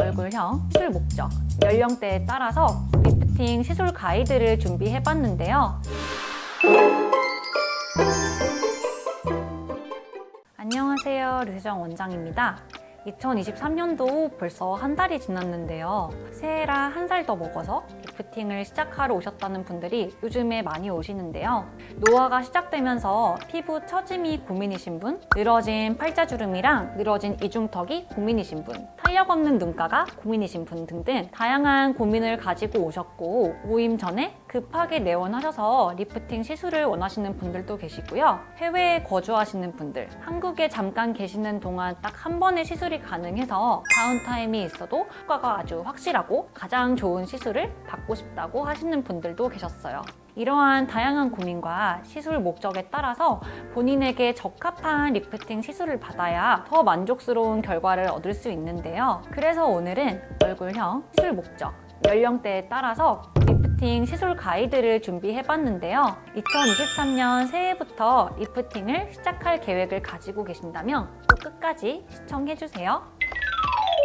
얼굴형, 시술 목적, 연령대에 따라서 리프팅 시술 가이드를 준비해봤는데요. 안녕하세요, 류세정 원장입니다. 2023년도 벌써 한 달이 지났는데요. 새해라 한 살 더 먹어서 리프팅을 시작하러 오셨다는 분들이 요즘에 많이 오시는데요. 노화가 시작되면서 피부 처짐이 고민이신 분, 늘어진 팔자주름이랑 늘어진 이중턱이 고민이신 분, 탄력 없는 눈가가 고민이신 분 등등 다양한 고민을 가지고 오셨고, 모임 전에 급하게 내원하셔서 리프팅 시술을 원하시는 분들도 계시고요. 해외에 거주하시는 분들, 한국에 잠깐 계시는 동안 딱 한 번의 시술이 가능해서 다운타임이 있어도 효과가 아주 확실하고 가장 좋은 시술을 받고 싶다고 하시는 분들도 계셨어요. 이러한 다양한 고민과 시술 목적에 따라서 본인에게 적합한 리프팅 시술을 받아야 더 만족스러운 결과를 얻을 수 있는데요. 그래서 오늘은 얼굴형, 시술 목적, 연령대에 따라서 리프팅 시술 가이드를 준비해봤는데요. 2023년 새해부터 리프팅을 시작할 계획을 가지고 계신다면 꼭 끝까지 시청해주세요.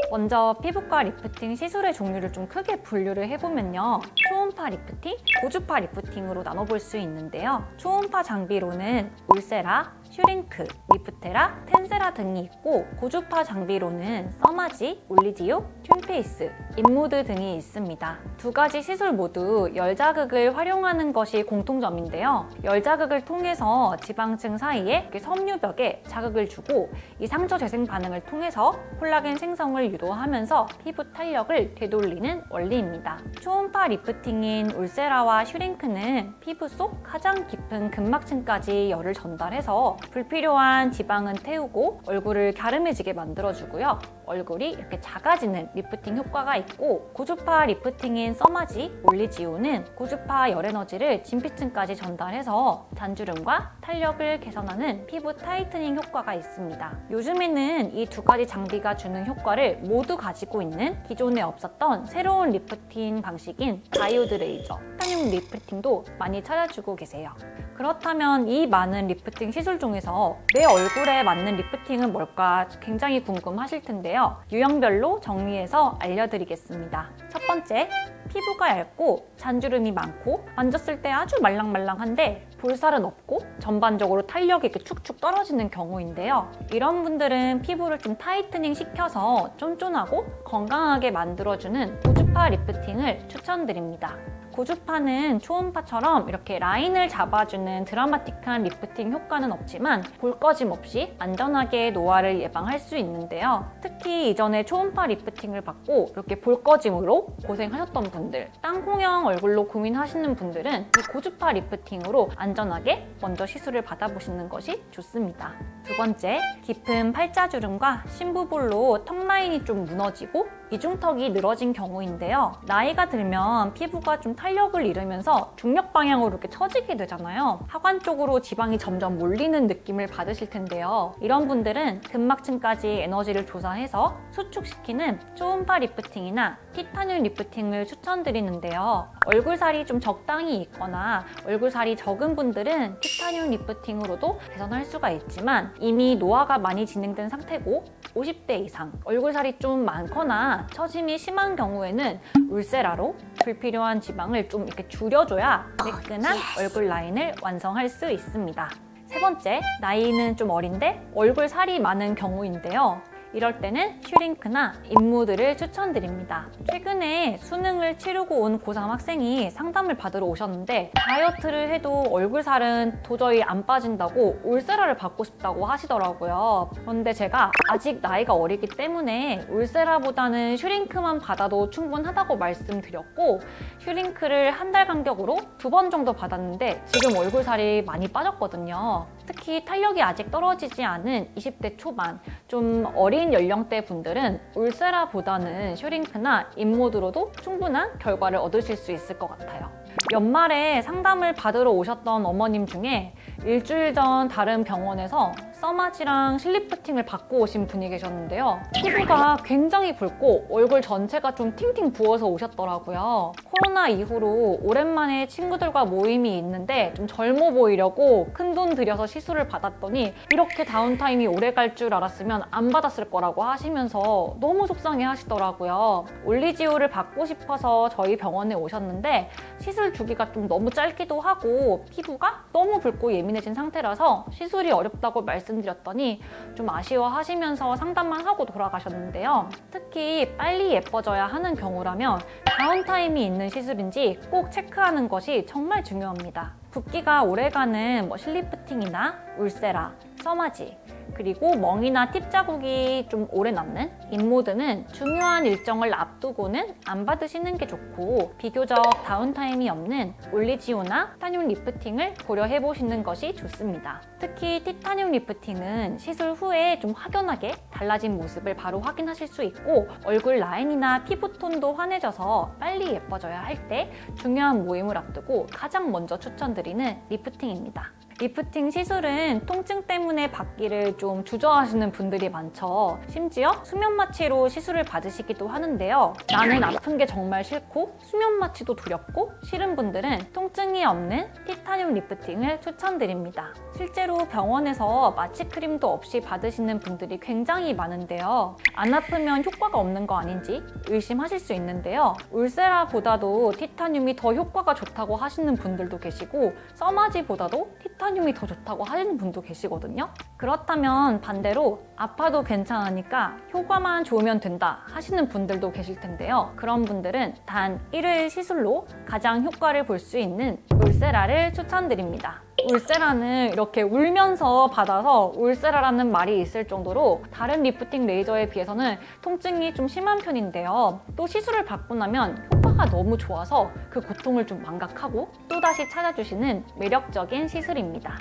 먼저 피부과 리프팅 시술의 종류를 좀 크게 분류를 해보면요. 초음파 리프팅, 고주파 리프팅으로 나눠볼 수 있는데요. 초음파 장비로는 울세라, 슈링크, 리프테라, 텐세라 등이 있고, 고주파 장비로는 써마지, 올리지오, 튠페이스, 인모드 등이 있습니다. 두 가지 시술 모두 열자극을 활용하는 것이 공통점인데요. 열자극을 통해서 지방층 사이에 섬유벽에 자극을 주고, 이 상처 재생 반응을 통해서 콜라겐 생성을 유도하면서 피부 탄력을 되돌리는 원리입니다. 초음파 리프팅인 울세라와 슈링크는 피부 속 가장 깊은 근막층까지 열을 전달해서 불필요한 지방은 태우고 얼굴을 갸름해지게 만들어주고요. 얼굴이 이렇게 작아지는 리프팅 효과가 있고, 고주파 리프팅인 써마지, 올리지오는 고주파 열에너지를 진피층까지 전달해서 잔주름과 탄력을 개선하는 피부 타이트닝 효과가 있습니다. 요즘에는 이 두 가지 장비가 주는 효과를 모두 가지고 있는 기존에 없었던 새로운 리프팅 방식인 다이오드 레이저, 티타늄 리프팅도 많이 찾아주고 계세요. 그렇다면 이 많은 리프팅 시술 중에서 내 얼굴에 맞는 리프팅은 뭘까 굉장히 궁금하실 텐데요. 유형별로 정리해서 알려드리겠습니다. 첫 번째, 피부가 얇고 잔주름이 많고 만졌을 때 아주 말랑말랑한데 볼살은 없고 전반적으로 탄력이 이렇게 축축 떨어지는 경우인데요. 이런 분들은 피부를 좀 타이트닝 시켜서 쫀쫀하고 건강하게 만들어주는 고주파 리프팅을 추천드립니다. 고주파는 초음파처럼 이렇게 라인을 잡아주는 드라마틱한 리프팅 효과는 없지만 볼거짐 없이 안전하게 노화를 예방할 수 있는데요. 특히 이전에 초음파 리프팅을 받고 이렇게 볼거짐으로 고생하셨던 분들, 땅콩형 얼굴로 고민하시는 분들은 이 고주파 리프팅으로 안전하게 먼저 시술을 받아보시는 것이 좋습니다. 두 번째, 깊은 팔자주름과 심부볼로 턱 라인이 좀 무너지고 이중턱이 늘어진 경우인데요. 나이가 들면 피부가 좀 탄력을 잃으면서 중력 방향으로 이렇게 처지게 되잖아요. 하관 쪽으로 지방이 점점 몰리는 느낌을 받으실 텐데요. 이런 분들은 근막층까지 에너지를 조사해서 수축시키는 초음파 리프팅이나 티타늄 리프팅을 추천드리는데요. 얼굴살이 좀 적당히 있거나 얼굴살이 적은 분들은 티타늄 리프팅으로도 개선할 수가 있지만, 이미 노화가 많이 진행된 상태고 50대 이상, 얼굴살이 좀 많거나 처짐이 심한 경우에는 울세라로 불필요한 지방을 좀 이렇게 줄여줘야 매끈한 얼굴 라인을 완성할 수 있습니다. 세 번째, 나이는 좀 어린데 얼굴 살이 많은 경우인데요. 이럴 때는 슈링크나 인모드를 추천드립니다. 최근에 수능을 치르고 온 고3 학생이 상담을 받으러 오셨는데 다이어트를 해도 얼굴살은 도저히 안 빠진다고 울세라를 받고 싶다고 하시더라고요. 그런데 제가 아직 나이가 어리기 때문에 울세라보다는 슈링크만 받아도 충분하다고 말씀드렸고, 슈링크를 한 달 간격으로 2번 정도 받았는데 지금 얼굴살이 많이 빠졌거든요. 특히 탄력이 아직 떨어지지 않은 20대 초반, 좀 어린 연령대 분들은 울세라보다는 슈링크나 인모드로도 충분한 결과를 얻으실 수 있을 것 같아요. 연말에 상담을 받으러 오셨던 어머님 중에 일주일 전 다른 병원에서 써마지랑 실리프팅을 받고 오신 분이 계셨는데요. 피부가 굉장히 붉고 얼굴 전체가 좀 팅팅 부어서 오셨더라고요. 코로나 이후로 오랜만에 친구들과 모임이 있는데 좀 젊어 보이려고 큰돈 들여서 시술을 받았더니 이렇게 다운타임이 오래 갈 줄 알았으면 안 받았을 거라고 하시면서 너무 속상해 하시더라고요. 올리지오를 받고 싶어서 저희 병원에 오셨는데 시술 주기가 좀 너무 짧기도 하고 피부가 너무 붉고 예민해진 상태라서 시술이 어렵다고 말씀드렸더니 좀 아쉬워하시면서 상담만 하고 돌아가셨는데요. 특히 빨리 예뻐져야 하는 경우라면 다운타임이 있는 시술인지 꼭 체크하는 것이 정말 중요합니다. 붓기가 오래가는 실리프팅이나 울세라, 써마지, 그리고 멍이나 팁 자국이 좀 오래 남는 인모드는 중요한 일정을 앞두고는 안 받으시는 게 좋고 비교적 다운타임이 없는 올리지오나 티타늄 리프팅을 고려해 보시는 것이 좋습니다. 특히 티타늄 리프팅은 시술 후에 좀 확연하게 달라진 모습을 바로 확인하실 수 있고 얼굴 라인이나 피부톤도 환해져서 빨리 예뻐져야 할 때 중요한 모임을 앞두고 가장 먼저 추천드리는 리프팅입니다. 리프팅 시술은 통증 때문에 받기를 좀 주저하시는 분들이 많죠. 심지어 수면 마취로 시술을 받으시기도 하는데요. 나는 아픈 게 정말 싫고 수면 마취도 두렵고 싫은 분들은 통증이 없는 티타늄 리프팅을 추천드립니다. 실제로 병원에서 마취 크림도 없이 받으시는 분들이 굉장히 많은데요. 안 아프면 효과가 없는 거 아닌지 의심하실 수 있는데요. 울세라보다도 티타늄이 더 효과가 좋다고 하시는 분들도 계시고 써마지보다도 티타늄이 더 좋다고 하시는 분도 계시거든요. 그렇다면 반대로 아파도 괜찮으니까 효과만 좋으면 된다 하시는 분들도 계실 텐데요. 그런 분들은 단 1회 시술로 가장 효과를 볼 수 있는 울세라를 추천드립니다. 울세라는 이렇게 울면서 받아서 울세라라는 말이 있을 정도로 다른 리프팅 레이저에 비해서는 통증이 좀 심한 편인데요. 또 시술을 받고 나면 효과가 너무 좋아서 그 고통을 좀 망각하고 또다시 찾아주시는 매력적인 시술입니다.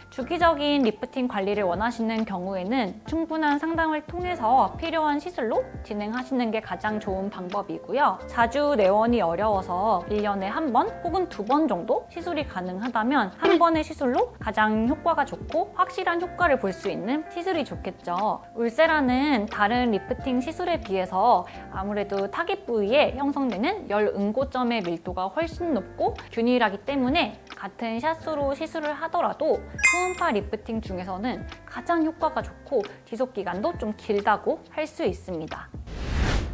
주기적인 리프팅 관리를 원하시는 경우에는 충분한 상담을 통해서 필요한 시술로 진행하시는 게 가장 좋은 방법이고요. 자주 내원이 어려워서 1년에 한 번 혹은 2번 정도 시술이 가능하다면 한 번의 시술로 가장 효과가 좋고 확실한 효과를 볼 수 있는 시술이 좋겠죠. 울세라는 다른 리프팅 시술에 비해서 아무래도 타깃 부위에 형성되는 열 응고점의 밀도가 훨씬 높고 균일하기 때문에 같은 샷수로 시술을 하더라도 초음파 리프팅 중에서는 가장 효과가 좋고 지속기간도 좀 길다고 할 수 있습니다.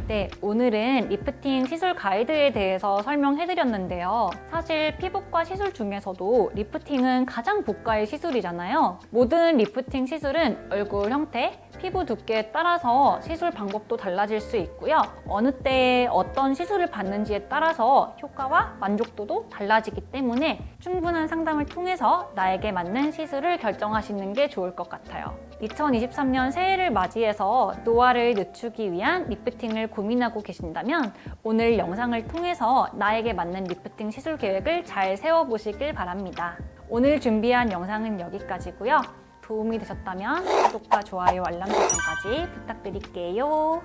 네, 오늘은 리프팅 시술 가이드에 대해서 설명해드렸는데요. 사실 피부과 시술 중에서도 리프팅은 가장 고가의 시술이잖아요. 모든 리프팅 시술은 얼굴 형태, 피부 두께에 따라서 시술 방법도 달라질 수 있고요. 어느 때에 어떤 시술을 받는지에 따라서 효과와 만족도도 달라지기 때문에 충분한 상담을 통해서 나에게 맞는 시술을 결정하시는 게 좋을 것 같아요. 2023년 새해를 맞이해서 노화를 늦추기 위한 리프팅을 고민하고 계신다면 오늘 영상을 통해서 나에게 맞는 리프팅 시술 계획을 잘 세워보시길 바랍니다. 오늘 준비한 영상은 여기까지고요. 도움이 되셨다면 구독과 좋아요, 알람 설정까지 부탁드릴게요.